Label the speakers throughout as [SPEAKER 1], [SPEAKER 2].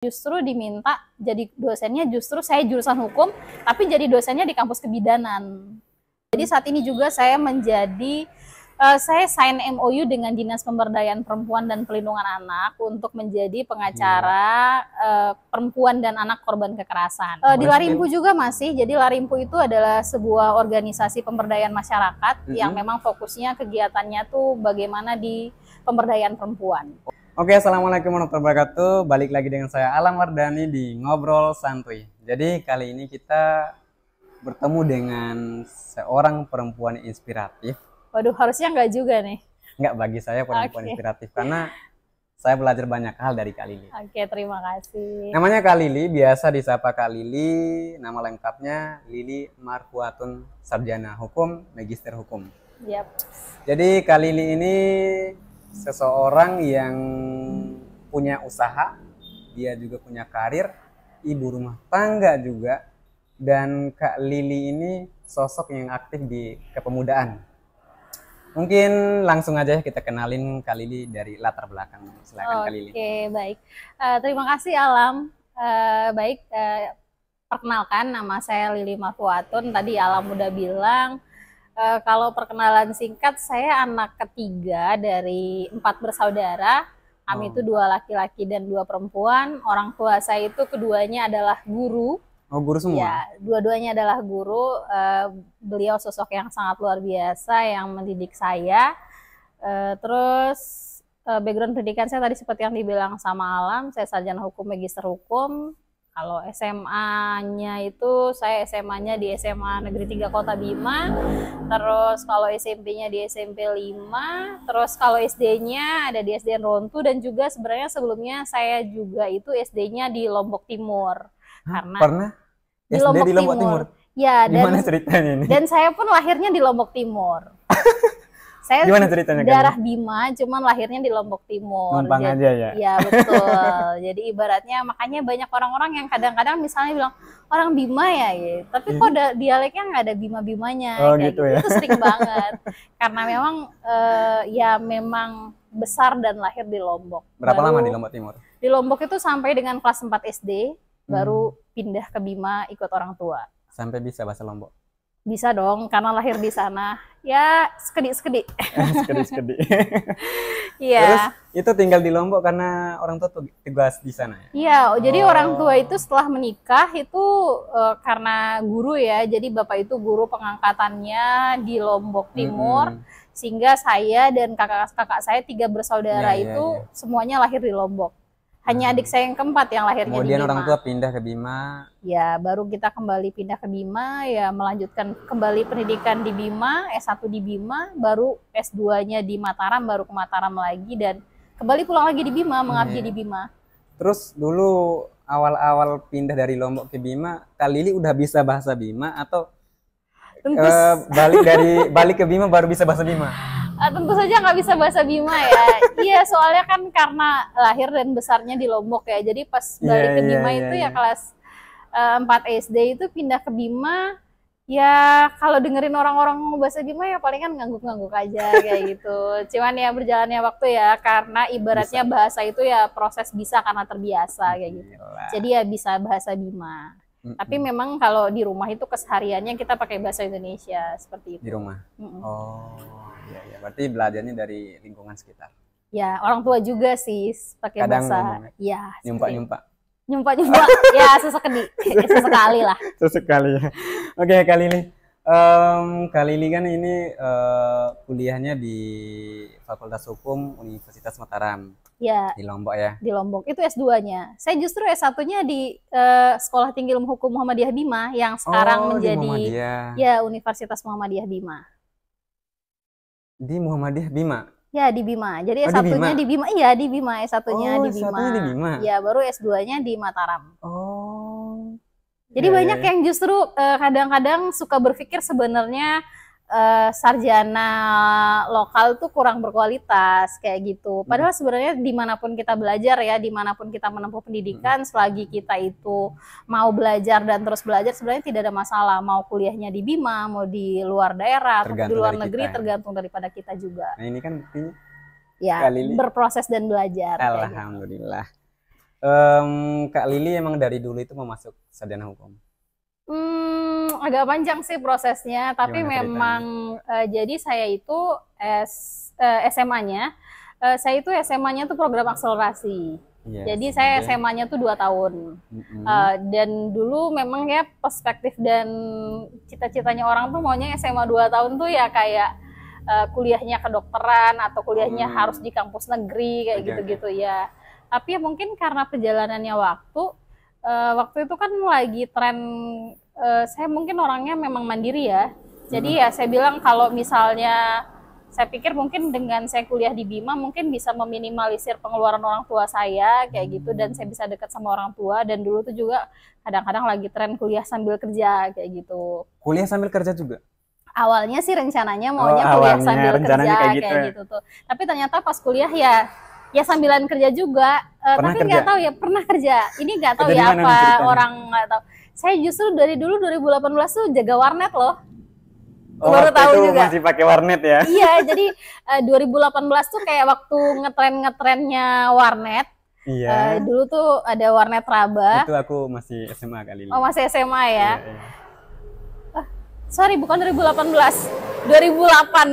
[SPEAKER 1] Justru diminta jadi dosennya, justru saya jurusan hukum, tapi jadi dosennya di kampus kebidanan. Jadi saat ini juga saya saya sign MOU dengan Dinas Pemberdayaan Perempuan dan Pelindungan Anak untuk menjadi pengacara perempuan dan anak korban kekerasan. Di Larimpu juga masih, jadi Larimpu itu adalah sebuah organisasi pemberdayaan masyarakat yang memang fokusnya kegiatannya tuh bagaimana di pemberdayaan perempuan.
[SPEAKER 2] Oke, assalamualaikum warahmatullahi wabarakatuh. Balik lagi dengan saya Alam Wardani di Ngobrol Santuy. Jadi kali ini kita bertemu dengan seorang perempuan inspiratif.
[SPEAKER 1] Waduh, harusnya enggak juga nih.
[SPEAKER 2] Enggak, bagi saya perempuan inspiratif karena saya belajar banyak hal dari Kak Lili.
[SPEAKER 1] Oke, terima kasih.
[SPEAKER 2] Namanya Kak Lili, biasa disapa Kak Lili. Nama lengkapnya Lili Marfuatun, Sarjana Hukum, Magister Hukum.
[SPEAKER 1] Yap.
[SPEAKER 2] Jadi Kak Lili ini seseorang yang punya usaha, dia juga punya karir, ibu rumah tangga juga, dan Kak Lili ini sosok yang aktif di kepemudaan. Mungkin langsung aja kita kenalin Kak Lili dari latar belakang. Silakan Kak Lili.
[SPEAKER 1] Oke, baik. Terima kasih Alam. Perkenalkan, nama saya Lili Marfuatun. Tadi Alam udah bilang. Kalau perkenalan singkat, saya anak ketiga dari 4 bersaudara. Kami itu 2 laki-laki dan 2 perempuan. Orang tua saya itu keduanya adalah guru.
[SPEAKER 2] Oh, guru semua?
[SPEAKER 1] Ya, dua-duanya adalah guru. Beliau sosok yang sangat luar biasa yang mendidik saya. Terus background pendidikan saya tadi seperti yang dibilang sama Alam, saya sarjana hukum, magister hukum. Kalau SMA-nya itu saya SMA-nya di SMA Negeri 3 Kota Bima. Terus kalau SMP-nya di SMP 5. Terus kalau SD-nya ada di SDN Rontu, dan juga sebenarnya sebelumnya saya juga itu SD-nya di Lombok Timur.
[SPEAKER 2] Karena pernah
[SPEAKER 1] di
[SPEAKER 2] SD
[SPEAKER 1] Lombok,
[SPEAKER 2] di Lombok Timur.
[SPEAKER 1] Ya,
[SPEAKER 2] gimana ceritanya ini?
[SPEAKER 1] Dan saya pun lahirnya di Lombok Timur. Saya
[SPEAKER 2] gimana ceritanya?
[SPEAKER 1] Darah Bima, cuman lahirnya di Lombok Timur.
[SPEAKER 2] Numpang aja ya?
[SPEAKER 1] Ya, betul. Jadi ibaratnya makanya banyak orang-orang yang kadang-kadang misalnya bilang, orang Bima ya, gitu. Tapi kok dialeknya nggak ada Bima-Bimanya.
[SPEAKER 2] Oh,
[SPEAKER 1] kayak
[SPEAKER 2] gitu ya?
[SPEAKER 1] Itu sering banget. Karena memang ya memang besar dan lahir di Lombok.
[SPEAKER 2] Berapa lama di Lombok Timur?
[SPEAKER 1] Di Lombok itu sampai dengan kelas 4 SD, baru pindah ke Bima ikut orang tua.
[SPEAKER 2] Sampai bisa bahasa Lombok?
[SPEAKER 1] Bisa dong, karena lahir di sana. Ya, sekedi-sekedi.
[SPEAKER 2] Sekedi-sekedi.
[SPEAKER 1] Iya.
[SPEAKER 2] Terus itu tinggal di Lombok karena orang tua tugas di sana ya?
[SPEAKER 1] Iya, jadi orang tua itu setelah menikah itu karena guru ya, jadi bapak itu guru pengangkatannya di Lombok Timur, sehingga saya dan kakak-kakak saya 3 bersaudara itu semuanya lahir di Lombok. Hanya adik saya yang keempat yang lahirnya di Bima.
[SPEAKER 2] Kemudian orang tua pindah ke Bima.
[SPEAKER 1] Ya, baru kita kembali pindah ke Bima, ya melanjutkan kembali pendidikan di Bima, S1 di Bima, baru S2-nya di Mataram, baru ke Mataram lagi, dan kembali pulang lagi di Bima, mengabdi di Bima.
[SPEAKER 2] Terus dulu awal-awal pindah dari Lombok ke Bima, Kak Lili udah bisa bahasa Bima atau balik ke Bima baru bisa bahasa Bima?
[SPEAKER 1] Tentu saja nggak bisa bahasa Bima ya. Iya, soalnya kan karena lahir dan besarnya di Lombok ya. Jadi pas balik ke Bima itu ya kelas 4 SD itu pindah ke Bima. Ya kalau dengerin orang-orang ngomong bahasa Bima ya palingan ngangguk-ngangguk aja kayak gitu. Cuman ya berjalannya waktu ya, karena ibaratnya bahasa itu ya proses bisa karena terbiasa kayak gitu. Jadi ya bisa bahasa Bima. Tapi memang kalau di rumah itu kesehariannya kita pakai bahasa Indonesia seperti itu.
[SPEAKER 2] Di rumah? Oh. Ya, berarti belajarnya dari lingkungan sekitar.
[SPEAKER 1] Ya, orang tua juga sih pakai bahasa. Ya,
[SPEAKER 2] nyumpak.
[SPEAKER 1] Ya, sesekali lah.
[SPEAKER 2] Sesekali ya. Oke, kali ini kan ini kuliahnya di Fakultas Hukum Universitas Mataram.
[SPEAKER 1] Ya.
[SPEAKER 2] Di Lombok ya.
[SPEAKER 1] Di Lombok. Itu S2-nya. Saya justru S1-nya di Sekolah Tinggi Ilmu Hukum Muhammadiyah Bima yang sekarang menjadi Universitas Muhammadiyah Bima.
[SPEAKER 2] Di Muhammadiyah Bima?
[SPEAKER 1] Ya, di Bima. Jadi S1-nya di Bima. Iya, di Bima. S1-nya di Bima.
[SPEAKER 2] S1-nya di Bima.
[SPEAKER 1] Ya, baru S2-nya di Mataram.
[SPEAKER 2] Oh.
[SPEAKER 1] Jadi banyak yang justru kadang-kadang suka berpikir sebenarnya sarjana lokal tuh kurang berkualitas kayak gitu. Padahal sebenarnya dimanapun kita belajar ya, dimanapun kita menempuh pendidikan, selagi kita itu mau belajar dan terus belajar, sebenarnya tidak ada masalah. Mau kuliahnya di Bima, mau di luar daerah, atau di luar negeri, tergantung daripada kita juga.
[SPEAKER 2] Nah ini kan buktinya
[SPEAKER 1] ya berproses dan belajar.
[SPEAKER 2] Alhamdulillah. Kak Lili emang dari dulu itu mau masuk sarjana hukum.
[SPEAKER 1] Agak panjang sih prosesnya, tapi
[SPEAKER 2] Gimana ceritanya?
[SPEAKER 1] memang jadi saya itu SMA-nya, saya itu SMA-nya tuh program akselerasi.
[SPEAKER 2] Yes,
[SPEAKER 1] Jadi saya
[SPEAKER 2] oke.
[SPEAKER 1] SMA-nya tuh 2 tahun.
[SPEAKER 2] Mm-mm.
[SPEAKER 1] Dan dulu memang ya perspektif dan cita-citanya orang tuh maunya SMA 2 tahun tuh ya kayak kuliahnya kedokteran atau kuliahnya harus di kampus negeri kayak
[SPEAKER 2] Oke,
[SPEAKER 1] gitu-gitu ya. Tapi ya mungkin karena perjalanannya waktu itu kan lagi tren, saya mungkin orangnya memang mandiri ya. Jadi ya saya bilang kalau misalnya saya pikir mungkin dengan saya kuliah di Bima mungkin bisa meminimalisir pengeluaran orang tua saya kayak gitu, dan saya bisa dekat sama orang tua. Dan dulu tuh juga kadang-kadang lagi tren kuliah sambil kerja kayak gitu.
[SPEAKER 2] Kuliah sambil kerja juga.
[SPEAKER 1] Awalnya sih rencananya
[SPEAKER 2] Oh,
[SPEAKER 1] maunya kuliah
[SPEAKER 2] awalnya
[SPEAKER 1] sambil
[SPEAKER 2] rencananya
[SPEAKER 1] kerja
[SPEAKER 2] kayak gitu ya.
[SPEAKER 1] gitu tuh. Tapi ternyata pas kuliah ya sambilan kerja juga.
[SPEAKER 2] Pernah
[SPEAKER 1] Tapi
[SPEAKER 2] kerja?
[SPEAKER 1] nggak tahu ya, pernah kerja. Ini nggak tahu
[SPEAKER 2] Dari
[SPEAKER 1] ya
[SPEAKER 2] mana nih
[SPEAKER 1] apa
[SPEAKER 2] ceritanya?
[SPEAKER 1] orang nggak tahu. Saya justru dari dulu 2018 tuh jaga warnet loh.
[SPEAKER 2] Oh,
[SPEAKER 1] Baru
[SPEAKER 2] waktu
[SPEAKER 1] tahu
[SPEAKER 2] itu
[SPEAKER 1] juga.
[SPEAKER 2] masih pakai warnet ya?
[SPEAKER 1] Iya, jadi 2018 tuh kayak waktu ngetren-ngetrennya warnet.
[SPEAKER 2] Iya.
[SPEAKER 1] Dulu tuh ada warnet Raba.
[SPEAKER 2] Itu aku masih SMA Kak Lili.
[SPEAKER 1] Oh, masih SMA ya.
[SPEAKER 2] Iya, iya.
[SPEAKER 1] Sorry, bukan 2018. 2008.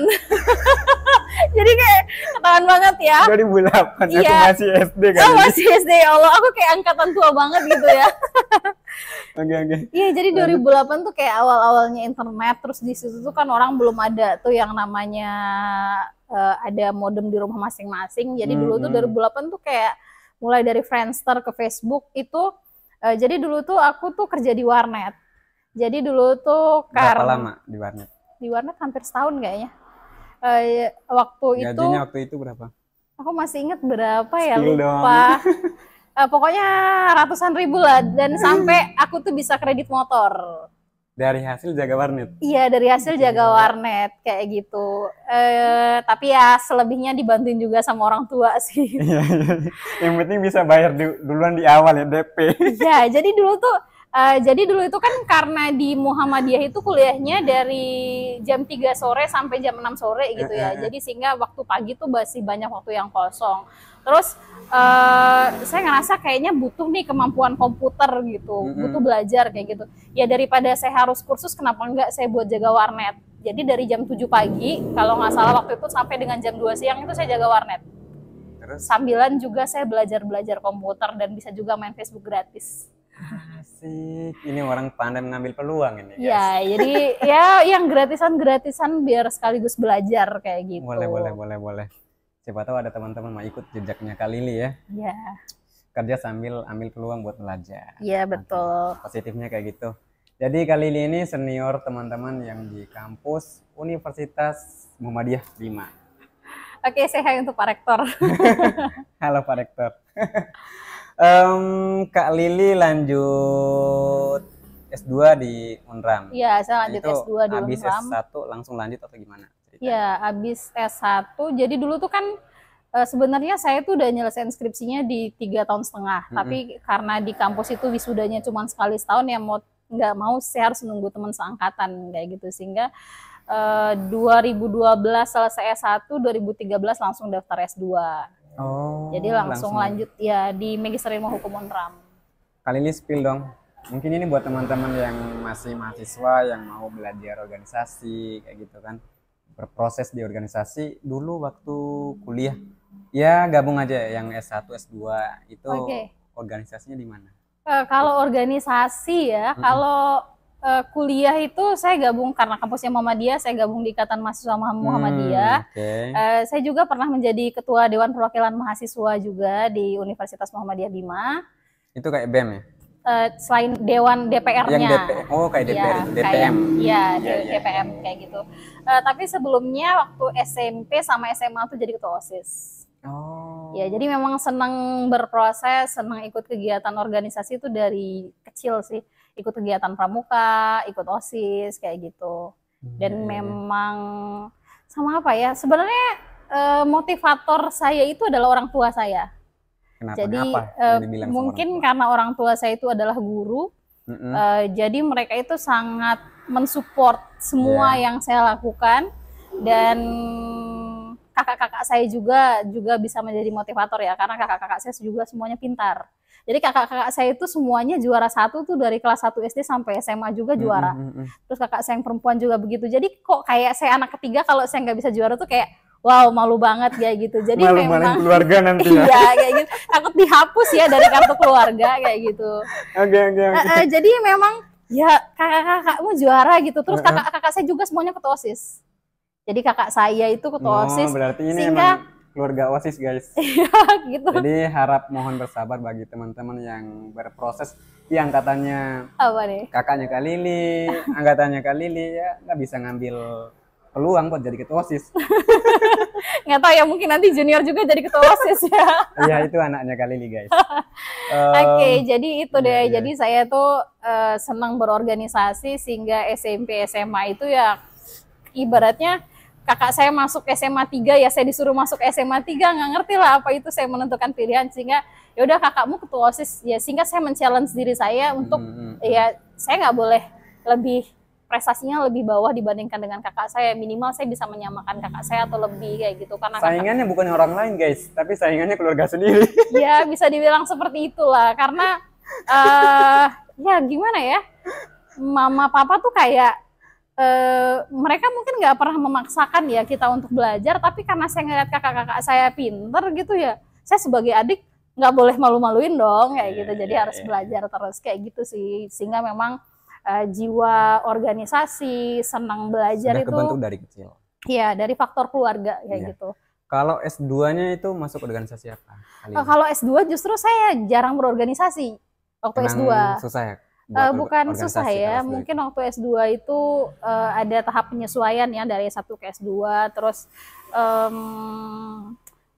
[SPEAKER 1] Jadi kayak ketahuan banget ya.
[SPEAKER 2] 2008 aku
[SPEAKER 1] Iya.
[SPEAKER 2] masih SD Kak
[SPEAKER 1] Oh,
[SPEAKER 2] Lili.
[SPEAKER 1] masih SD, ya Allah. Aku kayak angkatan tua banget gitu ya.
[SPEAKER 2] Oke, oke.
[SPEAKER 1] Iya, jadi 2008 tuh kayak awal-awalnya internet. Terus di situ tuh kan orang belum ada tuh yang namanya ada modem di rumah masing-masing. Jadi dulu tuh 2008 tuh kayak mulai dari Friendster ke Facebook itu. Jadi dulu tuh aku tuh kerja di warnet. Jadi dulu tuh
[SPEAKER 2] Berapa lama di warnet?
[SPEAKER 1] di warnet hampir setahun kayaknya. Waktu itu
[SPEAKER 2] Gajinya waktu itu berapa?
[SPEAKER 1] aku masih inget berapa ya,
[SPEAKER 2] Spill
[SPEAKER 1] lupa. Pokoknya ratusan ribu lah, dan sampai aku tuh bisa kredit motor.
[SPEAKER 2] Dari hasil jaga warnet.
[SPEAKER 1] Iya, dari hasil jaga warnet kayak gitu. Tapi ya selebihnya dibantuin juga sama orang tua sih.
[SPEAKER 2] Iya, iya. Yang penting bisa bayar duluan di awal ya, DP.
[SPEAKER 1] Ya, jadi dulu itu kan karena di Muhammadiyah itu kuliahnya dari jam 3 sore sampai jam 6 sore gitu ya. Jadi sehingga waktu pagi tuh masih banyak waktu yang kosong. Terus saya ngerasa kayaknya butuh nih kemampuan komputer gitu, butuh belajar kayak gitu. Ya daripada saya harus kursus, kenapa enggak saya buat jaga warnet. Jadi dari jam 7 pagi, kalau nggak salah waktu itu, sampai dengan jam 2 siang itu saya jaga warnet.
[SPEAKER 2] Terus
[SPEAKER 1] Sambilan juga saya belajar komputer dan bisa juga main Facebook gratis.
[SPEAKER 2] asik. Ini orang pandai mengambil peluang ini.
[SPEAKER 1] Ya, jadi ya yang gratisan-gratisan biar sekaligus belajar kayak gitu.
[SPEAKER 2] Boleh. Siapa tahu ada teman-teman mau ikut jejaknya Kak Lili ya.
[SPEAKER 1] Ya,
[SPEAKER 2] Kerja sambil ambil peluang buat belajar.
[SPEAKER 1] iya betul.
[SPEAKER 2] Positifnya kayak gitu. Jadi Kak Lili ini senior teman-teman yang di kampus Universitas Muhammadiyah 5.
[SPEAKER 1] Oke, saya hai untuk Pak Rektor.
[SPEAKER 2] Halo Pak Rektor. Kak Lili lanjut S2 di Unram.
[SPEAKER 1] Iya, saya lanjut
[SPEAKER 2] Itu
[SPEAKER 1] S2 di
[SPEAKER 2] habis
[SPEAKER 1] Unram.
[SPEAKER 2] S1 langsung lanjut atau gimana?
[SPEAKER 1] Iya, habis S1. Jadi dulu tuh kan sebenarnya saya tuh udah nyelesain skripsinya di 3,5 tahun. Tapi karena di kampus itu wisudanya cuma sekali setahun, ya nggak mau saya harus nunggu teman seangkatan kayak gitu. Sehingga 2012 selesai S1, 2013 langsung daftar S2.
[SPEAKER 2] Oh,
[SPEAKER 1] Jadi langsung lanjut ya di Magister Ilmu Hukum Unram.
[SPEAKER 2] Kali ini spill dong. Mungkin ini buat teman-teman yang masih mahasiswa yang mau belajar organisasi kayak gitu kan. Berproses di organisasi dulu waktu kuliah. Ya gabung aja yang S1, S2 itu organisasinya di mana?
[SPEAKER 1] Kalau organisasi ya, kalau kuliah itu saya gabung karena kampusnya Muhammadiyah, saya gabung di Ikatan Mahasiswa Muhammadiyah. Saya juga pernah menjadi ketua Dewan Perwakilan Mahasiswa juga di Universitas Muhammadiyah Bima.
[SPEAKER 2] Itu kayak BEM ya?
[SPEAKER 1] Selain Dewan DPR-nya.
[SPEAKER 2] Yang DPR. Oh, kayak DPR itu, DPM.
[SPEAKER 1] Iya, DPM kayak gitu. Tapi sebelumnya waktu SMP sama SMA tuh jadi ketua OSIS.
[SPEAKER 2] Oh.
[SPEAKER 1] Ya, jadi memang senang berproses, senang ikut kegiatan organisasi itu dari kecil sih. Ikut kegiatan pramuka, ikut OSIS kayak gitu. Dan memang sama apa ya? Sebenarnya motivator saya itu adalah orang tua saya.
[SPEAKER 2] Kenapa?
[SPEAKER 1] Jadi mungkin karena orang tua saya itu adalah guru. Jadi mereka itu sangat mensupport semua yang saya lakukan, dan kakak-kakak saya juga bisa menjadi motivator ya, karena kakak-kakak saya juga semuanya pintar. Jadi kakak-kakak saya itu semuanya juara satu tuh dari kelas 1 SD sampai SMA juga juara. Terus kakak saya yang perempuan juga begitu. Jadi kok kayak saya anak ketiga kalau saya nggak bisa juara tuh kayak wow, malu banget kayak gitu. Jadi
[SPEAKER 2] Malu-maluin
[SPEAKER 1] memang
[SPEAKER 2] keluarga nanti ya.
[SPEAKER 1] iya kayak gitu. Takut dihapus ya dari kartu keluarga kayak gitu.
[SPEAKER 2] Oke.
[SPEAKER 1] Jadi memang ya kakak-kakakmu juara gitu. Terus kakak-kakak saya juga semuanya ketua OSIS. Jadi kakak saya itu ketua OSIS.
[SPEAKER 2] Berarti ini
[SPEAKER 1] sehingga
[SPEAKER 2] emang keluarga OSIS guys.
[SPEAKER 1] gitu.
[SPEAKER 2] Jadi harap mohon bersabar bagi teman-teman yang berproses yang katanya
[SPEAKER 1] Apa nih?
[SPEAKER 2] kakaknya Kak Lili, angkatannya Kak Lili ya nggak bisa ngambil peluang buat jadi ketua OSIS.
[SPEAKER 1] Nggak tahu ya, mungkin nanti junior juga jadi ketua OSIS ya.
[SPEAKER 2] Iya itu anaknya Kak Lili guys.
[SPEAKER 1] Oke, jadi itu deh.
[SPEAKER 2] Iya.
[SPEAKER 1] Jadi saya tuh senang berorganisasi sehingga SMP SMA itu ya ibaratnya kakak saya masuk SMA 3 ya saya disuruh masuk SMA 3, nggak ngerti lah apa itu saya menentukan pilihan sehingga ya udah kakakmu ketua OSIS ya sehingga saya men-challenge diri saya untuk ya saya nggak boleh lebih prestasinya lebih bawah dibandingkan dengan kakak saya, minimal saya bisa menyamakan kakak saya atau lebih kayak gitu karena
[SPEAKER 2] saingannya bukan orang lain guys, tapi saingannya keluarga sendiri.
[SPEAKER 1] Ya bisa dibilang seperti itulah karena ya gimana ya, mama papa tuh kayak mereka mungkin nggak pernah memaksakan ya kita untuk belajar, tapi karena saya ngeliat kakak-kakak saya pinter gitu ya, saya sebagai adik nggak boleh malu-maluin dong kayak gitu, jadi harus belajar terus kayak gitu sih, sehingga memang jiwa organisasi, senang belajar
[SPEAKER 2] sudah
[SPEAKER 1] itu
[SPEAKER 2] kebentuk dari kecil.
[SPEAKER 1] Iya, dari faktor keluarga kayak gitu.
[SPEAKER 2] Kalau S2-nya itu masuk organisasi apa?
[SPEAKER 1] Kalau S2 justru saya jarang berorganisasi waktu
[SPEAKER 2] Emang
[SPEAKER 1] S2.
[SPEAKER 2] susah ya?
[SPEAKER 1] Bukan susah ya, mungkin waktu S2 itu ada tahap penyesuaian ya dari S1 ke S2, terus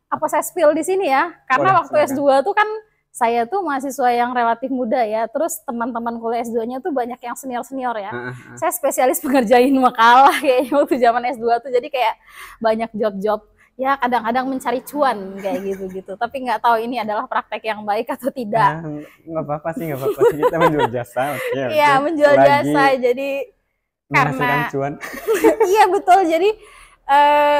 [SPEAKER 1] apa saya spill di sini ya, karena waktu S2 tuh kan saya tuh mahasiswa yang relatif muda ya, terus teman-teman kuliah S2-nya tuh banyak yang senior-senior ya. Saya spesialis pengerjain makalah kayaknya waktu zaman S2 tuh, jadi kayak banyak job-job ya kadang-kadang mencari cuan kayak gitu-gitu, tapi nggak tahu ini adalah praktek yang baik atau tidak.
[SPEAKER 2] Nggak apa-apa sih, kita menjual jasa.
[SPEAKER 1] Iya, menjual jasa, jadi karena
[SPEAKER 2] cuan.
[SPEAKER 1] Iya betul, jadi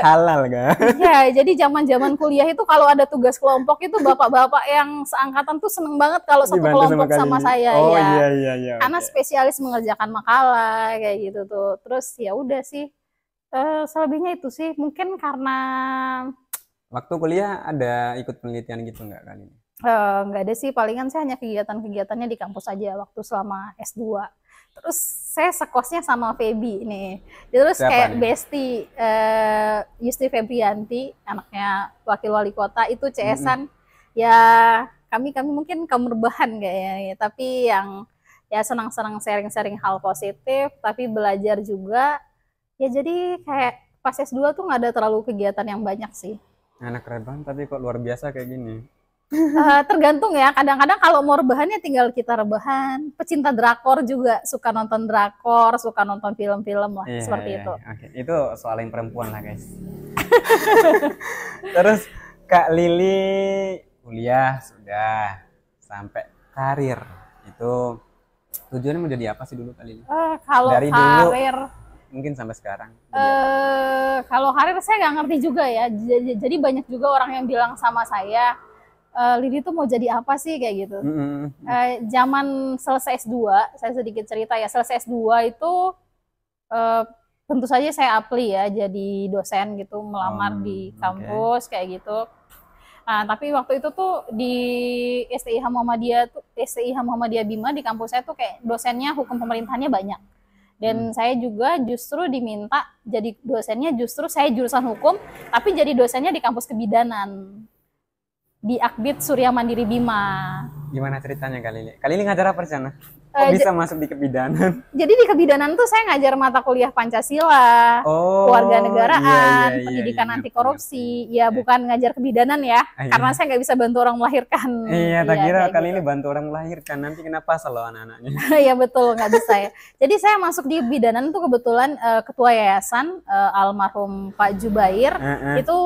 [SPEAKER 2] halal kan?
[SPEAKER 1] Ya, jadi zaman-zaman kuliah itu kalau ada tugas kelompok itu bapak-bapak yang seangkatan tuh seneng banget kalau satu kelompok sama saya.
[SPEAKER 2] Oh
[SPEAKER 1] ya.
[SPEAKER 2] Iya.
[SPEAKER 1] Karena spesialis mengerjakan makalah kayak gitu tuh. Terus ya udah sih. Selebihnya itu sih mungkin karena
[SPEAKER 2] waktu kuliah ada ikut penelitian gitu nggak kali ini?
[SPEAKER 1] Nggak ada sih, palingan saya hanya kegiatan-kegiatannya di kampus aja waktu selama S2. Terus saya sekosnya sama Feby nih. Terus
[SPEAKER 2] siapa
[SPEAKER 1] kayak
[SPEAKER 2] nih?
[SPEAKER 1] Besti Yusti Febrianti, anaknya wakil wali kota itu CS-an. Ya kami mungkin kaum rebahan kayaknya, tapi yang ya senang-senang sharing-sharing hal positif, tapi belajar juga. Ya jadi kayak pas S2 tuh nggak ada terlalu kegiatan yang banyak sih.
[SPEAKER 2] Anak rebahan tapi kok luar biasa kayak gini.
[SPEAKER 1] Tergantung ya, kadang-kadang kalau mau rebahannya tinggal kita rebahan. Pecinta drakor juga suka nonton drakor, suka nonton film-film lah, seperti itu.
[SPEAKER 2] Oke. Itu soal yang perempuan lah guys. Terus Kak Lili kuliah sudah sampai karir, itu tujuannya mau jadi apa sih dulu Kak Lili?
[SPEAKER 1] Kalau
[SPEAKER 2] dari
[SPEAKER 1] karir
[SPEAKER 2] dulu mungkin sampai sekarang.
[SPEAKER 1] Kalau karir saya nggak ngerti juga ya, jadi banyak juga orang yang bilang sama saya, Lili tuh mau jadi apa sih kayak gitu. Zaman selesai S2, saya sedikit cerita ya, selesai S2 itu tentu saja saya apply ya jadi dosen gitu, melamar di kampus kayak gitu. Nah, tapi waktu itu tuh di STIH Muhammadiyah Bima di kampus saya tuh kayak dosennya hukum pemerintahannya banyak. Dan saya juga justru diminta jadi dosennya, justru saya jurusan hukum, tapi jadi dosennya di kampus kebidanan. Di Akbid Surya Mandiri Bima.
[SPEAKER 2] Gimana ceritanya Kak Lili? Kak Lili ngajar apa di sana? Kok bisa masuk di kebidanan?
[SPEAKER 1] Jadi di kebidanan tuh saya ngajar mata kuliah Pancasila, kewarganegaraan, pendidikan anti korupsi. Ya bukan ngajar kebidanan ya, karena saya nggak bisa bantu orang melahirkan.
[SPEAKER 2] Iya, tak kira Kak Lili bantu orang melahirkan, nanti kenapa loh anak-anaknya?
[SPEAKER 1] Iya betul, nggak bisa ya. Jadi saya masuk di kebidanan tuh kebetulan ketua yayasan almarhum Pak Jubair itu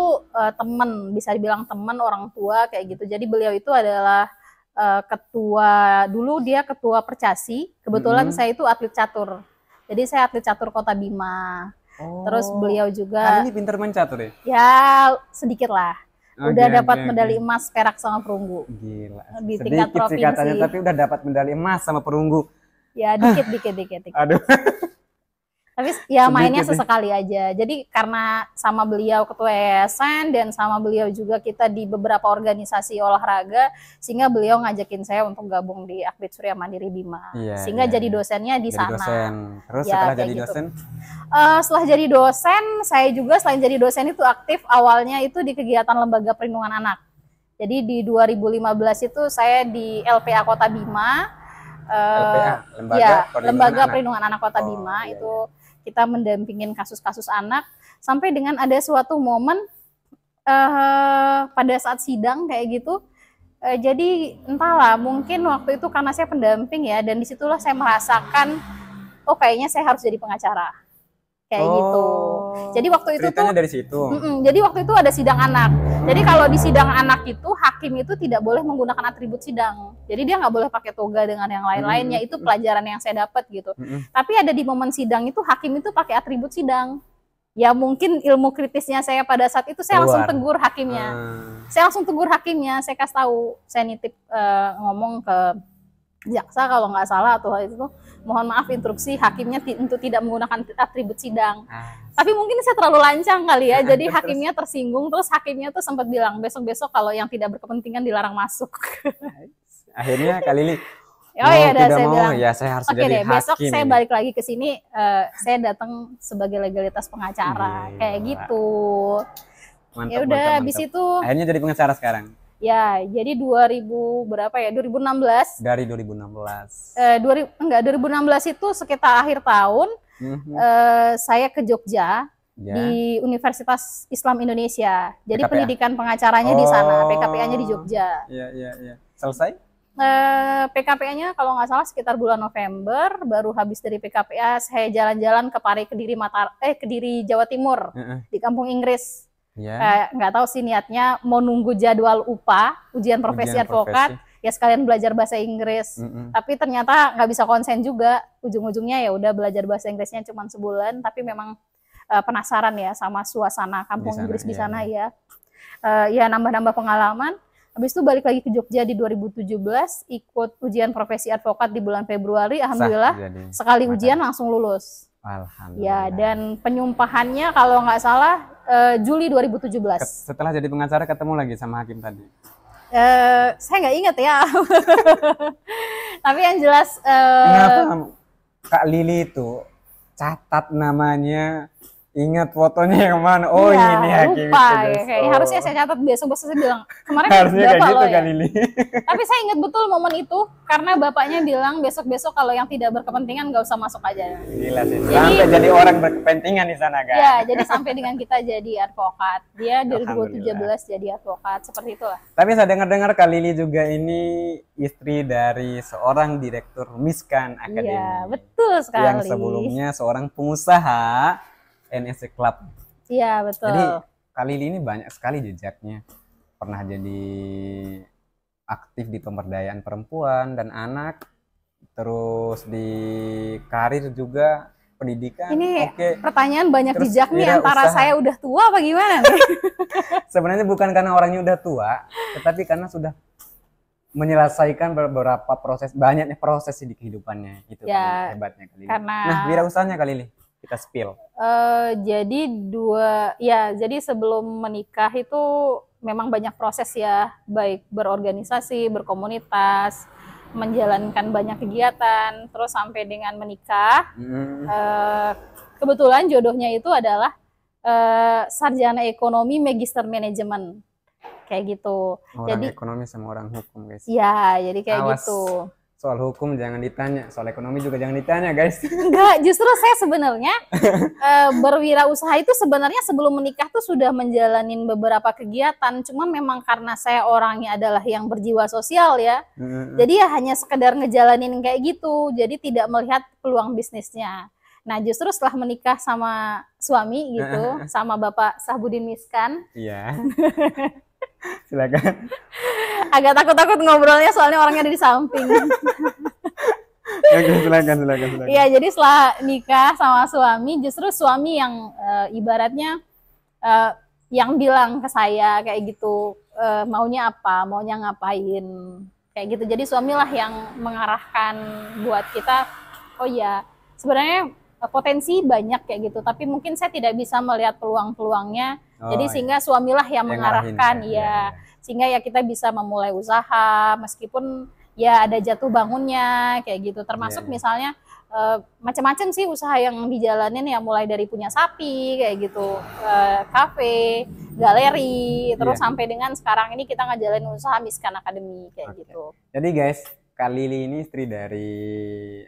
[SPEAKER 1] teman, bisa dibilang teman orang tua kayak gitu. Jadi beliau itu adalah ketua, dulu dia ketua Percasi, kebetulan saya itu atlet catur, jadi saya atlet catur Kota Bima. Terus beliau juga
[SPEAKER 2] Kak Lili pinter main catur ya?
[SPEAKER 1] Ya sedikit lah, Udah
[SPEAKER 2] Oke,
[SPEAKER 1] dapat
[SPEAKER 2] oke,
[SPEAKER 1] medali
[SPEAKER 2] oke.
[SPEAKER 1] emas, perak sama perunggu
[SPEAKER 2] Gila.
[SPEAKER 1] di tingkat
[SPEAKER 2] Sedikit sih katanya,
[SPEAKER 1] provinsi.
[SPEAKER 2] tapi udah dapat medali emas sama perunggu.
[SPEAKER 1] Ya dikit dikit dikit dikit.
[SPEAKER 2] Aduh,
[SPEAKER 1] Tapi ya mainnya
[SPEAKER 2] sedikit ya.
[SPEAKER 1] sesekali aja. Jadi karena sama beliau ketua yayasan dan sama beliau juga kita di beberapa organisasi olahraga, sehingga beliau ngajakin saya untuk gabung di Akbid Surya Mandiri Bima.
[SPEAKER 2] Iya,
[SPEAKER 1] Sehingga
[SPEAKER 2] iya,
[SPEAKER 1] jadi
[SPEAKER 2] iya.
[SPEAKER 1] dosennya di
[SPEAKER 2] Jadi
[SPEAKER 1] sana.
[SPEAKER 2] dosen. Terus
[SPEAKER 1] Ya
[SPEAKER 2] setelah
[SPEAKER 1] kayak
[SPEAKER 2] jadi
[SPEAKER 1] gitu.
[SPEAKER 2] dosen,
[SPEAKER 1] Setelah jadi dosen, saya juga selain jadi dosen itu aktif awalnya itu di kegiatan Lembaga Perlindungan Anak. Jadi di 2015 itu saya di LPA Kota Bima.
[SPEAKER 2] LPA, Lembaga
[SPEAKER 1] Ya,
[SPEAKER 2] Perlindungan
[SPEAKER 1] Lembaga
[SPEAKER 2] Anak.
[SPEAKER 1] Perlindungan Anak Kota
[SPEAKER 2] Oh,
[SPEAKER 1] Bima
[SPEAKER 2] iya,
[SPEAKER 1] itu kita mendampingin kasus-kasus anak sampai dengan ada suatu momen pada saat sidang kayak gitu. Jadi entahlah, mungkin waktu itu karena saya pendamping ya, dan disitulah saya merasakan, oh kayaknya saya harus jadi pengacara kayak gitu. Jadi waktu itu tuh
[SPEAKER 2] ceritanya dari situ.
[SPEAKER 1] jadi waktu itu ada sidang anak. Jadi kalau di sidang anak itu hakim itu tidak boleh menggunakan atribut sidang. Jadi dia nggak boleh pakai toga dengan yang lain-lainnya. Itu pelajaran yang saya dapat gitu. Tapi ada di momen sidang itu hakim itu pakai atribut sidang. Ya mungkin ilmu kritisnya saya pada saat itu saya langsung
[SPEAKER 2] Keluar.
[SPEAKER 1] tegur hakimnya. Saya langsung tegur hakimnya. Saya kasih tahu, saya nitip ngomong ke jaksa kalau nggak salah atau hal itu, mohon maaf instruksi hakimnya untuk tidak menggunakan atribut sidang. Tapi mungkin saya terlalu lancang kali ya, jadi hakimnya tersinggung, terus hakimnya tuh sempat bilang besok-besok kalau yang tidak berkepentingan dilarang masuk.
[SPEAKER 2] Akhirnya Kak Lili,
[SPEAKER 1] Oh iya,
[SPEAKER 2] tidak
[SPEAKER 1] saya
[SPEAKER 2] mau,
[SPEAKER 1] bilang,
[SPEAKER 2] ya saya harus
[SPEAKER 1] oke
[SPEAKER 2] jadi
[SPEAKER 1] deh, besok
[SPEAKER 2] hakim
[SPEAKER 1] saya
[SPEAKER 2] ini.
[SPEAKER 1] balik lagi ke sini, saya datang sebagai legalitas pengacara,
[SPEAKER 2] Gila.
[SPEAKER 1] kayak gitu.
[SPEAKER 2] Mantap,
[SPEAKER 1] Ya udah,
[SPEAKER 2] mantap,
[SPEAKER 1] habis
[SPEAKER 2] mantap.
[SPEAKER 1] itu,
[SPEAKER 2] Akhirnya jadi pengacara sekarang.
[SPEAKER 1] ya jadi 2000 berapa ya, 2016.
[SPEAKER 2] Dari 2016.
[SPEAKER 1] 2016 itu sekitar akhir tahun, saya ke Jogja
[SPEAKER 2] Ya.
[SPEAKER 1] di Universitas Islam Indonesia. Jadi
[SPEAKER 2] PKPA?
[SPEAKER 1] pendidikan pengacaranya di sana, PKPA-nya di Jogja.
[SPEAKER 2] Iya, iya, iya. Selesai?
[SPEAKER 1] PKPA-nya kalau nggak salah sekitar bulan November, baru habis dari PKPA saya jalan-jalan ke Pare, Kediri Jawa Timur, di Kampung Inggris.
[SPEAKER 2] Ya.
[SPEAKER 1] Nggak tahu sih niatnya mau nunggu jadwal UPA, ujian profesi advokat, ya sekalian belajar bahasa Inggris. Tapi ternyata nggak bisa konsen juga. Ujung-ujungnya ya udah belajar bahasa Inggrisnya cuma sebulan, tapi memang penasaran ya sama suasana Kampung Inggris di sana ya. Ya nambah-nambah pengalaman. Habis itu balik lagi ke Jogja di 2017, ikut ujian profesi advokat di bulan Februari. Alhamdulillah sekali ujian langsung lulus.
[SPEAKER 2] Alhamdulillah.
[SPEAKER 1] Ya, dan penyumpahannya kalau nggak salah Juli 2017.
[SPEAKER 2] Setelah jadi pengacara ketemu lagi sama hakim tadi?
[SPEAKER 1] Saya nggak ingat ya. Tapi yang jelas
[SPEAKER 2] kenapa Kak Lili itu catat namanya, ingat fotonya yang mana? Oh
[SPEAKER 1] iya,
[SPEAKER 2] ini hakim
[SPEAKER 1] lupa
[SPEAKER 2] itu,
[SPEAKER 1] ya. Kayaknya harusnya saya catat, besok-besok saya bilang kemarin
[SPEAKER 2] harusnya kayak
[SPEAKER 1] bapak
[SPEAKER 2] gitu
[SPEAKER 1] loh ya.
[SPEAKER 2] Kak Lili.
[SPEAKER 1] Tapi saya ingat betul momen itu karena bapaknya bilang besok-besok kalau yang tidak berkepentingan nggak usah masuk aja.
[SPEAKER 2] Gila sih. Sampai jadi orang berkepentingan di sana kan?
[SPEAKER 1] Ya, jadi sampai dengan kita jadi advokat. Dia dari 2017 jadi advokat, seperti itulah.
[SPEAKER 2] Tapi saya dengar-dengar Kak Lili juga ini istri dari seorang direktur Miskan Academy.
[SPEAKER 1] Iya, betul sekali.
[SPEAKER 2] Yang sebelumnya seorang pengusaha NSC Club.
[SPEAKER 1] Iya, betul.
[SPEAKER 2] Jadi Kak Lili ini banyak sekali jejaknya. Pernah jadi aktif di pemberdayaan perempuan dan anak, terus di karir juga, pendidikan.
[SPEAKER 1] Ini
[SPEAKER 2] oke.
[SPEAKER 1] pertanyaan banyak
[SPEAKER 2] Terus
[SPEAKER 1] jejak nih,
[SPEAKER 2] wira
[SPEAKER 1] antara
[SPEAKER 2] usaha.
[SPEAKER 1] saya udah tua apa gimana nih?
[SPEAKER 2] Sebenarnya bukan karena orangnya udah tua, tetapi karena sudah menyelesaikan beberapa proses, banyaknya proses di kehidupannya. Itu
[SPEAKER 1] Ya,
[SPEAKER 2] Kak Lili, hebatnya Kak Lili.
[SPEAKER 1] karena-
[SPEAKER 2] Nah, wirausahanya Kak Lili, kita spill.
[SPEAKER 1] Jadi sebelum menikah itu memang banyak proses ya, baik berorganisasi, berkomunitas, menjalankan banyak kegiatan, terus sampai dengan menikah. Kebetulan jodohnya itu adalah sarjana ekonomi magister manajemen, kayak gitu.
[SPEAKER 2] Orang
[SPEAKER 1] Jadi
[SPEAKER 2] ekonomi sama orang hukum, guys.
[SPEAKER 1] ya, jadi kayak
[SPEAKER 2] Awas.
[SPEAKER 1] gitu.
[SPEAKER 2] Soal hukum jangan ditanya, soal ekonomi juga jangan ditanya, guys.
[SPEAKER 1] Enggak, justru saya sebenarnya berwirausaha itu sebenarnya sebelum menikah tuh sudah menjalanin beberapa kegiatan. Cuma memang karena saya orangnya adalah yang berjiwa sosial ya. Jadi ya hanya sekedar ngejalanin kayak gitu. Jadi tidak melihat peluang bisnisnya. Nah, justru setelah menikah sama suami gitu, sama Bapak Sahbudin Miskan,
[SPEAKER 2] Iya. Silakan.
[SPEAKER 1] agak takut-takut ngobrolnya soalnya orangnya ada di samping.
[SPEAKER 2] Oke, silakan.
[SPEAKER 1] Iya, jadi setelah nikah sama suami, justru suami yang ibaratnya yang bilang ke saya kayak gitu, maunya apa, maunya ngapain, kayak gitu. Jadi suamilah yang mengarahkan buat kita, oh ya sebenarnya potensi banyak kayak gitu, tapi mungkin saya tidak bisa melihat peluang-peluangnya. Jadi sehingga suamilah yang mengarahkan ya, sehingga ya kita bisa memulai usaha meskipun ya ada jatuh bangunnya kayak gitu. Termasuk misalnya macam-macam sih usaha yang dijalanin ya, mulai dari punya sapi kayak gitu, kafe, galeri, terus sampai dengan sekarang ini kita ngejalanin usaha Miskan Academy kayak gitu.
[SPEAKER 2] Jadi guys, Kak Lili ini istri dari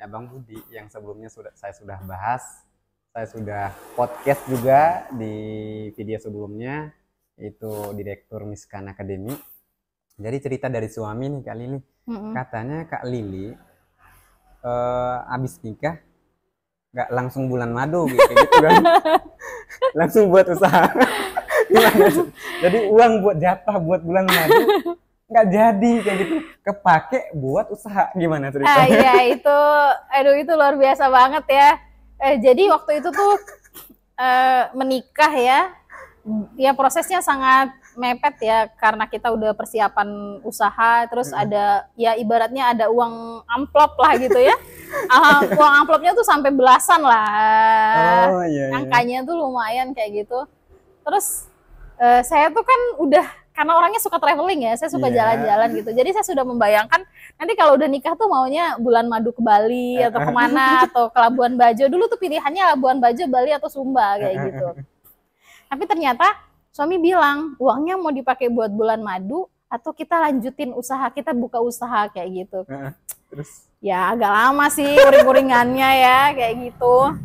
[SPEAKER 2] Abang Budi yang sebelumnya saya sudah bahas, saya sudah podcast juga di video sebelumnya, itu Direktur Miskan Academy. Jadi cerita dari suami nih Kak Lili, katanya Kak Lili abis nikah nggak langsung bulan madu gitu kan, langsung buat usaha. Gimana? Jadi uang buat jatah buat bulan madu nggak jadi kayak gitu, kepake buat usaha. Gimana ceritanya?
[SPEAKER 1] Iya itu, aduh itu luar biasa banget ya. Jadi waktu itu tuh menikah ya prosesnya sangat mepet ya, karena kita udah persiapan usaha, terus ada ya ibaratnya ada uang amplop lah gitu ya. Uang amplopnya tuh sampai belasan lah, angkanya tuh lumayan kayak gitu. Terus saya tuh kan udah, karena orangnya suka traveling ya, saya suka jalan-jalan gitu. Jadi saya sudah membayangkan nanti kalau udah nikah tuh maunya bulan madu ke Bali atau kemana, atau ke Labuan Bajo. Dulu tuh pilihannya Labuan Bajo, Bali atau Sumba kayak gitu. Tapi ternyata suami bilang uangnya mau dipakai buat bulan madu atau kita lanjutin usaha, kita buka usaha kayak gitu.
[SPEAKER 2] Terus
[SPEAKER 1] ya agak lama sih uring-uringannya ya kayak gitu.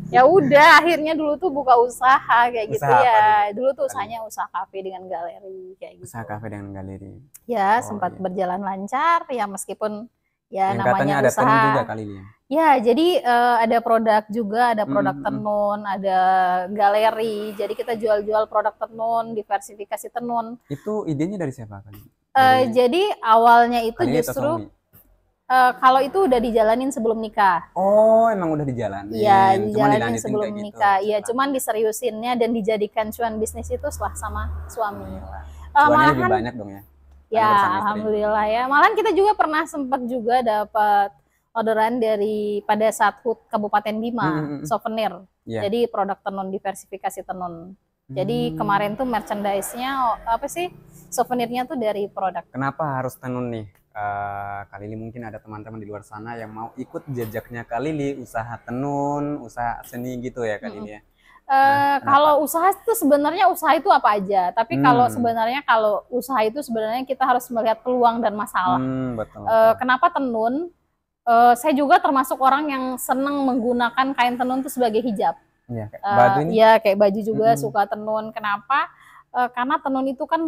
[SPEAKER 1] Ya udah akhirnya dulu tuh buka usaha kayak gitu ya. Dulu tuh usahanya usaha kafe dengan galeri kayak gitu.
[SPEAKER 2] Usaha kafe dengan galeri.
[SPEAKER 1] Ya sempat berjalan lancar ya, meskipun ya
[SPEAKER 2] yang
[SPEAKER 1] namanya
[SPEAKER 2] ada
[SPEAKER 1] usaha.
[SPEAKER 2] tenun juga kali ini.
[SPEAKER 1] Ya, jadi ada produk juga, ada produk tenun, ada galeri. Jadi kita jual-jual produk tenun, diversifikasi tenun.
[SPEAKER 2] Itu idenya dari siapa kali?
[SPEAKER 1] Jadi awalnya itu justru kalau itu udah dijalanin sebelum nikah.
[SPEAKER 2] Oh, emang udah dijalanin?
[SPEAKER 1] Iya, dijalanin sebelum nikah. Iya, cuman diseriusinnya dan dijadikan cuan bisnis itu setelah sama suami.
[SPEAKER 2] Cuannya lebih banyak dong ya?
[SPEAKER 1] Ya, alhamdulillah ya. Malahan kita juga pernah sempat juga dapat orderan dari pada saat HUT Kabupaten Bima, souvenir. Jadi produk tenun, diversifikasi tenun. Jadi kemarin tuh merchandise-nya apa sih? Souvenirnya tuh dari produk.
[SPEAKER 2] Kenapa harus tenun nih? Kak Lili, mungkin ada teman-teman di luar sana yang mau ikut jejaknya Kak Lili, usaha tenun, usaha seni gitu ya Kak Lili ya?
[SPEAKER 1] Kalau usaha itu sebenarnya usaha itu apa aja, tapi kalau sebenarnya kalau usaha itu sebenarnya kita harus melihat peluang dan masalah.
[SPEAKER 2] Betul.
[SPEAKER 1] Kenapa tenun? Saya juga termasuk orang yang senang menggunakan kain tenun itu sebagai hijab.
[SPEAKER 2] Iya, kayak baju ini.
[SPEAKER 1] Iya, kayak baju juga suka tenun. Kenapa? Karena tenun itu kan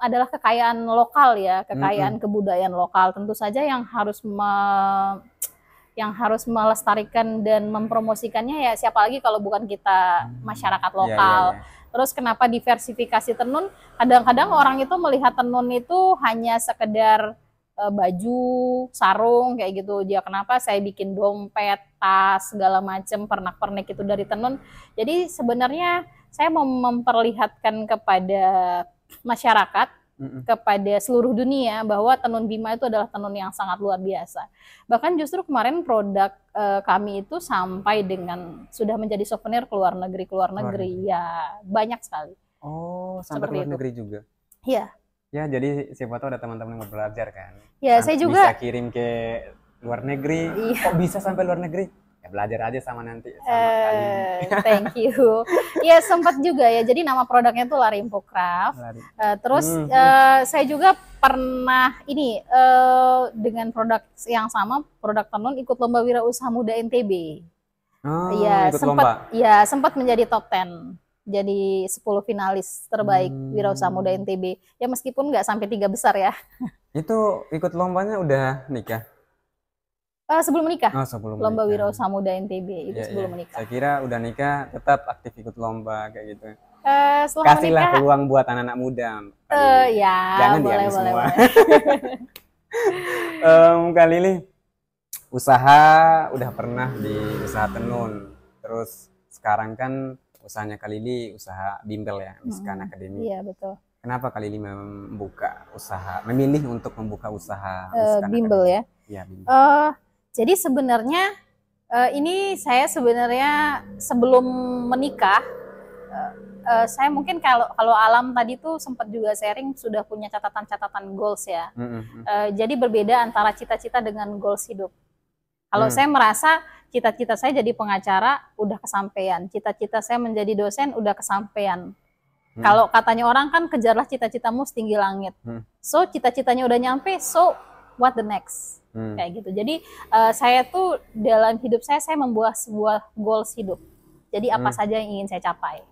[SPEAKER 1] adalah kekayaan lokal ya, kekayaan kebudayaan lokal. Tentu saja yang harus melestarikan dan mempromosikannya ya siapa lagi kalau bukan kita, masyarakat lokal. Terus kenapa diversifikasi tenun? Kadang-kadang orang itu melihat tenun itu hanya sekedar baju, sarung kayak gitu. Dia kenapa saya bikin dompet, tas, segala macam pernak-pernik itu dari tenun. Jadi sebenarnya saya mau memperlihatkan kepada masyarakat, kepada seluruh dunia bahwa tenun Bima itu adalah tenun yang sangat luar biasa. Bahkan justru kemarin produk kami itu sampai dengan sudah menjadi souvenir ke luar negeri, ya banyak sekali.
[SPEAKER 2] Oh, sampai ke luar negeri juga?
[SPEAKER 1] Iya.
[SPEAKER 2] Ya, jadi siapa tahu ada teman-teman yang mau belajar kan.
[SPEAKER 1] Ya, saya juga
[SPEAKER 2] bisa kirim ke luar negeri. Kok bisa sampai luar negeri? Ya belajar aja sama nanti.
[SPEAKER 1] Thank you. Ya sempat juga ya. Jadi nama produknya tuh Larimpo Craft. Terus saya juga pernah ini dengan produk yang sama, produk tenun, ikut lomba wirausaha muda NTB.
[SPEAKER 2] Ya
[SPEAKER 1] sempat menjadi top 10. Jadi 10 finalis terbaik wirausaha muda NTB. Ya meskipun nggak sampai 3 besar ya.
[SPEAKER 2] Itu ikut lombanya udah nikah?
[SPEAKER 1] Sebelum menikah.
[SPEAKER 2] Sebelum
[SPEAKER 1] lomba
[SPEAKER 2] menikah.
[SPEAKER 1] Wirausaha Muda NTB itu sebelum menikah.
[SPEAKER 2] Saya kira udah nikah tetap aktif ikut lomba kayak gitu.
[SPEAKER 1] menikah,
[SPEAKER 2] Kasihlah peluang buat anak-anak muda.
[SPEAKER 1] Ya,
[SPEAKER 2] jangan
[SPEAKER 1] boleh.
[SPEAKER 2] semua. Kak Lili, usaha udah pernah di usaha tenun. Terus sekarang kan usahanya Kak Lili usaha bimbel ya, Miskan Academy.
[SPEAKER 1] Iya betul.
[SPEAKER 2] Kenapa Kak Lili memilih untuk membuka usaha Miskan
[SPEAKER 1] Bimbel
[SPEAKER 2] Academy?
[SPEAKER 1] ya.
[SPEAKER 2] Iya, bimbel.
[SPEAKER 1] Jadi sebenarnya ini saya sebenarnya sebelum menikah, saya mungkin kalau Alam tadi tuh sempat juga sharing sudah punya catatan-catatan goals ya. Jadi berbeda antara cita-cita dengan goals hidup. Kalau saya merasa cita-cita saya jadi pengacara udah kesampaian, cita-cita saya menjadi dosen udah kesampaian. Kalau katanya orang kan kejarlah cita-citamu setinggi langit. So cita-citanya udah nyampe, so what the next? Kayak gitu. Jadi saya tuh dalam hidup saya membuat sebuah goals hidup. Jadi apa saja yang ingin saya capai.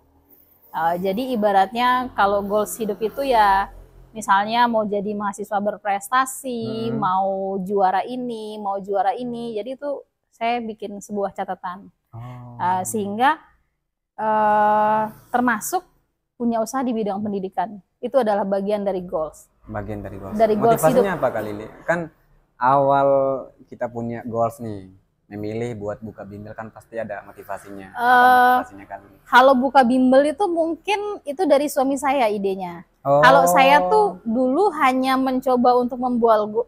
[SPEAKER 1] Jadi ibaratnya kalau goals hidup itu ya misalnya mau jadi mahasiswa berprestasi, mau juara ini, mau juara ini. Jadi itu saya bikin sebuah catatan. Sehingga termasuk punya usaha di bidang pendidikan. Itu adalah bagian dari goals.
[SPEAKER 2] Bagian dari goals.
[SPEAKER 1] Dari goals
[SPEAKER 2] motivasinya
[SPEAKER 1] hidup.
[SPEAKER 2] apa Kak Lili? Kan awal kita punya goals nih, memilih buat buka bimbel kan pasti ada motivasinya. Motivasinya Kak Lili.
[SPEAKER 1] Kalau buka bimbel itu mungkin itu dari suami saya idenya. Kalau saya tuh dulu hanya mencoba untuk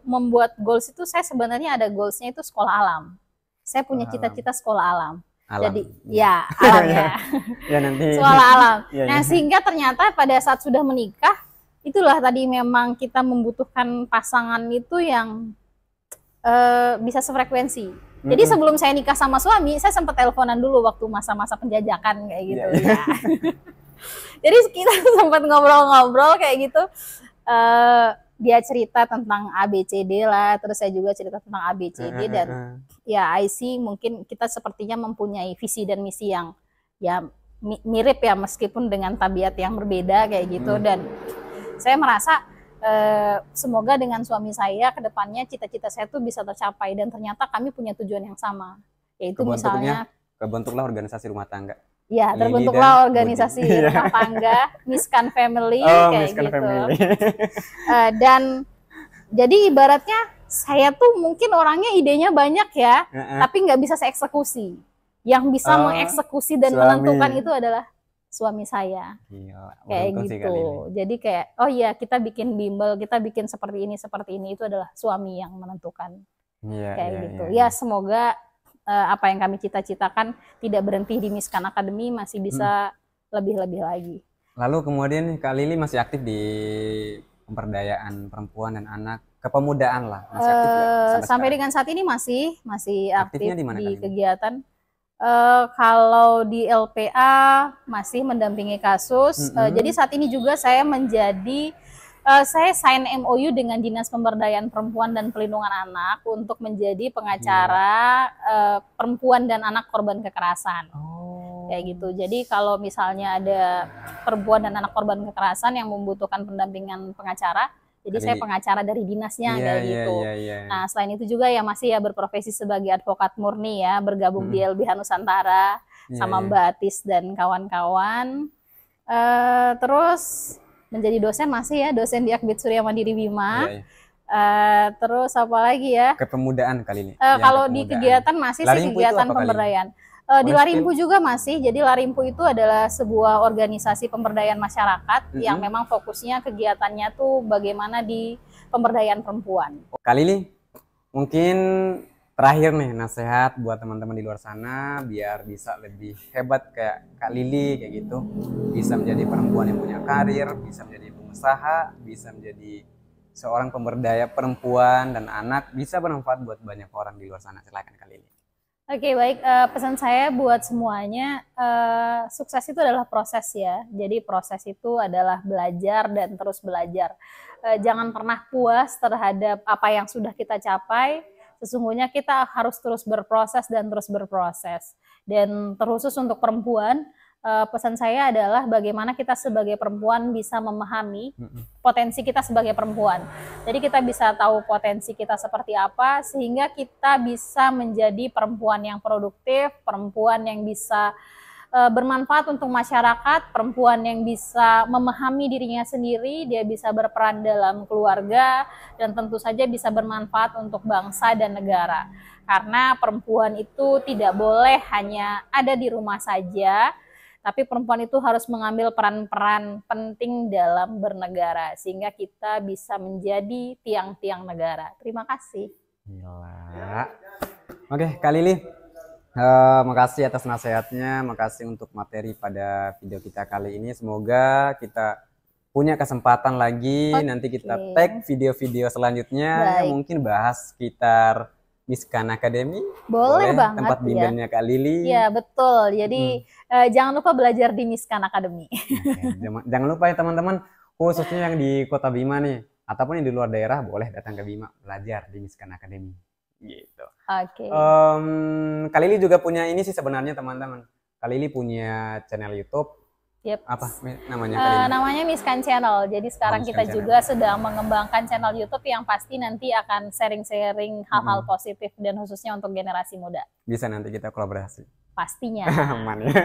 [SPEAKER 1] membuat goals itu, saya sebenarnya ada goalsnya itu sekolah alam. Saya punya cita-cita sekolah alam. Jadi ya alam ya.
[SPEAKER 2] Ya nanti.
[SPEAKER 1] Sekolah alam.
[SPEAKER 2] Ya,
[SPEAKER 1] nah sehingga ternyata pada saat sudah menikah, itulah tadi memang kita membutuhkan pasangan itu yang bisa sefrekuensi. Jadi sebelum saya nikah sama suami, saya sempat teleponan dulu waktu masa-masa penjajakan kayak gitu. Ya. Jadi kita sempat ngobrol-ngobrol kayak gitu. Dia cerita tentang ABCD lah, terus saya juga cerita tentang ABCD dan ya I see mungkin kita sepertinya mempunyai visi dan misi yang ya mirip ya meskipun dengan tabiat yang berbeda kayak gitu. Dan saya merasa semoga dengan suami saya ke depannya cita-cita saya tuh bisa tercapai dan ternyata kami punya tujuan yang sama, yaitu misalnya
[SPEAKER 2] kebentuklah organisasi rumah tangga.
[SPEAKER 1] Ya, terbentuklah organisasi rumah tangga, Miskan Family kayak
[SPEAKER 2] Miskan
[SPEAKER 1] gitu.
[SPEAKER 2] Family.
[SPEAKER 1] Dan jadi ibaratnya saya tuh mungkin orangnya idenya banyak ya, tapi nggak bisa saya eksekusi. Yang bisa mengeksekusi dan menentukan itu adalah suami saya. Kayak gitu. Jadi kayak oh iya kita bikin bimbel, kita bikin seperti ini itu adalah suami yang menentukan. Kayak gitu. Ya semoga apa yang kami cita-citakan tidak berhenti di Miskan Academy, masih bisa lebih-lebih lagi.
[SPEAKER 2] Lalu kemudian Kak Lili masih aktif di pemberdayaan perempuan dan anak, kepemudaan lah, masih aktif nggak?
[SPEAKER 1] Sampai dengan saat ini masih aktif di kegiatan.
[SPEAKER 2] Kalau
[SPEAKER 1] di LPA masih mendampingi kasus. Jadi saat ini juga saya saya sign MOU dengan Dinas Pemberdayaan Perempuan dan Pelindungan Anak untuk menjadi pengacara perempuan dan anak korban kekerasan. Kayak gitu. Jadi kalau misalnya ada perempuan dan anak korban kekerasan yang membutuhkan pendampingan pengacara, jadi saya pengacara dari dinasnya kayak gitu. Nah selain itu juga ya masih ya berprofesi sebagai advokat murni ya, bergabung di LBH Nusantara sama Mbak Atis dan kawan-kawan. Terus menjadi dosen masih ya, dosen di Akbid Surya Mandiri Bima. Terus apa lagi ya?
[SPEAKER 2] Kepemudaan kali ini.
[SPEAKER 1] Kalau di kegiatan masih sih kegiatan pemberdayaan. Di Larimpu juga masih. Jadi Larimpu itu adalah sebuah organisasi pemberdayaan masyarakat yang memang fokusnya kegiatannya tuh bagaimana di pemberdayaan perempuan.
[SPEAKER 2] Kali ini mungkin terakhir nih nasihat buat teman-teman di luar sana biar bisa lebih hebat kayak Kak Lili kayak gitu, bisa menjadi perempuan yang punya karir, bisa menjadi pengusaha, bisa menjadi seorang pemberdaya perempuan dan anak, bisa bermanfaat buat banyak orang di luar sana. Silakan Kak Lili.
[SPEAKER 1] Oke, baik. Pesan saya buat semuanya, sukses itu adalah proses ya. Jadi proses itu adalah belajar dan terus belajar. Jangan pernah puas terhadap apa yang sudah kita capai. Sesungguhnya kita harus terus berproses dan terus berproses. Dan terkhusus untuk perempuan, pesan saya adalah bagaimana kita sebagai perempuan bisa memahami potensi kita sebagai perempuan. Jadi kita bisa tahu potensi kita seperti apa sehingga kita bisa menjadi perempuan yang produktif, perempuan yang bisa bermanfaat untuk masyarakat, perempuan yang bisa memahami dirinya sendiri, dia bisa berperan dalam keluarga, dan tentu saja bisa bermanfaat untuk bangsa dan negara. Karena perempuan itu tidak boleh hanya ada di rumah saja, Tapi perempuan itu harus mengambil peran-peran penting dalam bernegara sehingga kita bisa menjadi tiang-tiang negara. Terima kasih.
[SPEAKER 2] Gila. Oke, Kak Lili, makasih atas nasihatnya, makasih untuk materi pada video kita kali ini. Semoga kita punya kesempatan lagi, nanti kita tag video-video selanjutnya yang mungkin bahas sekitar Miskan Academy.
[SPEAKER 1] Boleh banget,
[SPEAKER 2] tempat bimbelnya Kak Lili.
[SPEAKER 1] Iya, betul. Jadi jangan lupa belajar di Miskan Academy.
[SPEAKER 2] Jangan lupa ya teman-teman, khususnya yang di Kota Bima nih, ataupun yang di luar daerah, boleh datang ke Bima belajar di Miskan Academy. Gitu.
[SPEAKER 1] Oke.
[SPEAKER 2] Kak Lili juga punya ini sih sebenarnya teman-teman. Kak Lili punya channel YouTube.
[SPEAKER 1] Yep.
[SPEAKER 2] Apa namanya?
[SPEAKER 1] Namanya Miskan Channel. Jadi sekarang kita juga sedang mengembangkan channel YouTube yang pasti nanti akan sharing-sharing hal-hal positif dan khususnya untuk generasi muda.
[SPEAKER 2] Bisa nanti kita kolaborasi.
[SPEAKER 1] Pastinya.
[SPEAKER 2] Aman ya.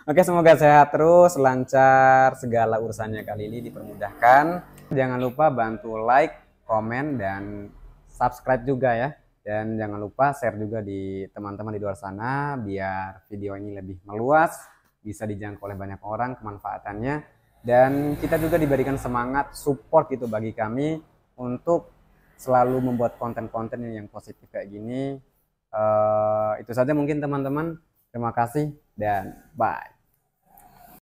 [SPEAKER 2] Oke, semoga sehat terus, lancar segala urusannya Kak Lili dipermudahkan. Jangan lupa bantu like, komen, dan subscribe juga ya. Dan jangan lupa share juga di teman-teman di luar sana biar video ini lebih meluas, bisa dijangkau oleh banyak orang kemanfaatannya, dan kita juga diberikan semangat support gitu bagi kami untuk selalu membuat konten-konten yang positif kayak gini. Itu saja mungkin teman-teman, terima kasih dan bye.